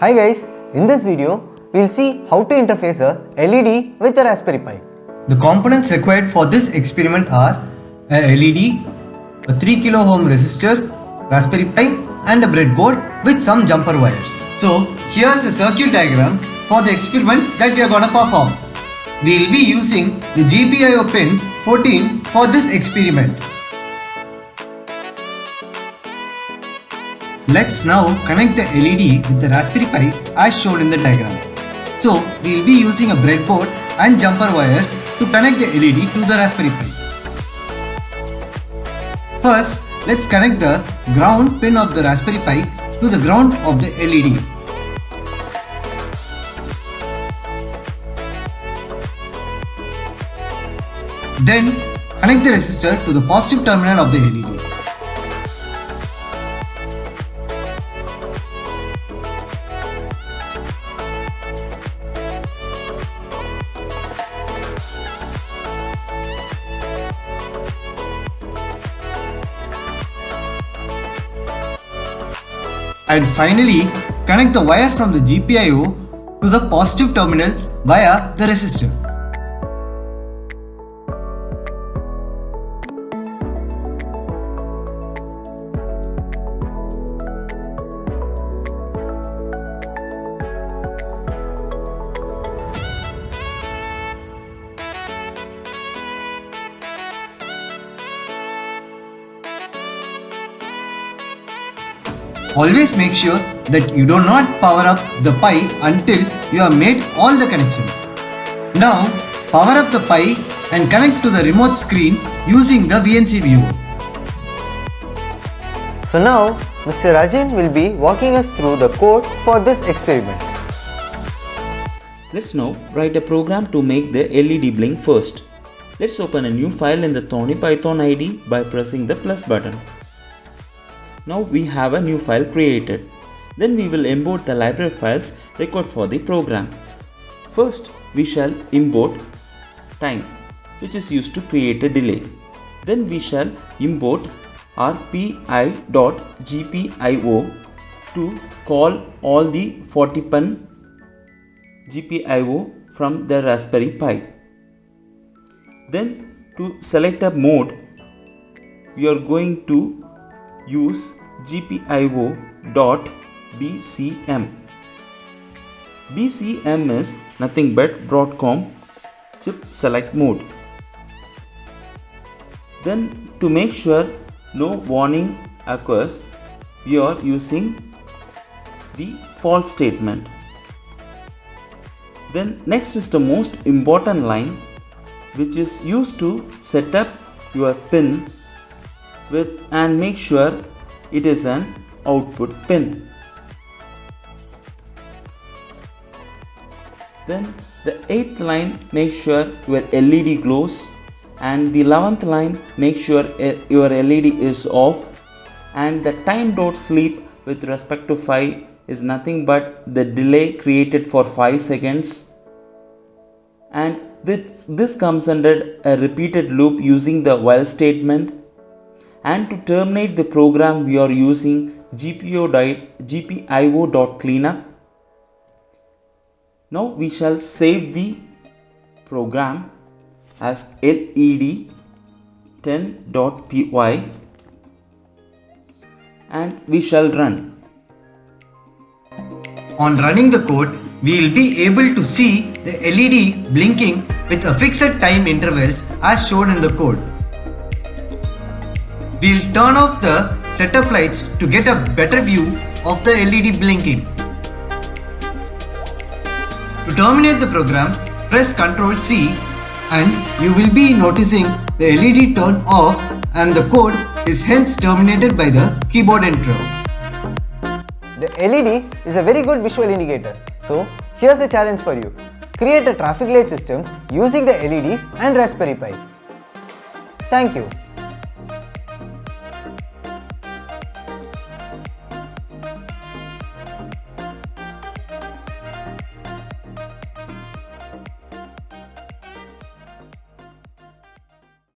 Hi guys, in this video, we'll see how to interface a LED with a Raspberry Pi. The components required for this experiment are a LED, a 3 kilo ohm resistor, Raspberry Pi and a breadboard with some jumper wires. So here's the circuit diagram for the experiment that we are gonna perform. We'll be using the GPIO pin 14 for this experiment. Let's now connect the LED with the Raspberry Pi as shown in the diagram. So we'll be using a breadboard and jumper wires to connect the LED to the Raspberry Pi. First, let's connect the ground pin of the Raspberry Pi to the ground of the LED. Then connect the resistor to the positive terminal of the LED. And finally, connect the wire from the GPIO to the positive terminal via the resistor. Always make sure that you do not power up the Pi until you have made all the connections. Now, power up the Pi and connect to the remote screen using the VNC viewer. So now, Mr. Rajan will be walking us through the code for this experiment. Let's now write a program to make the LED blink first. Let's open a new file in the Thorny Python IDE by pressing the plus button. Now we have a new file created. Then we will import the library files required for the program. First, we shall import time, which is used to create a delay. Then we shall import rpi.gpio to call all the 40-pin GPIO from the Raspberry Pi. Then to select a mode, we are going to use GPIO.BCM. BCM is nothing but Broadcom chip select mode. Then to make sure no warning occurs, we are using the false statement. Then next is the most important line, which is used to set up your pin with and make sure it is an output pin. Then the 8th line, make sure your LED glows, and the 11th line, make sure your LED is off, and the time.sleep with respect to 5 is nothing but the delay created for 5 seconds, and this comes under a repeated loop using the while statement. And to terminate the program, we are using GPIO.cleanup. Now we shall save the program as led10.py and we shall run. On running the code, we will be able to see the LED blinking with a fixed time intervals as shown in the code. We'll turn off the setup lights to get a better view of the LED blinking. To terminate the program, press Ctrl C and you will be noticing the LED turn off and the code is hence terminated by the keyboard intro. The LED is a very good visual indicator. So here's a challenge for you. Create a traffic light system using the LEDs and Raspberry Pi. Thank you.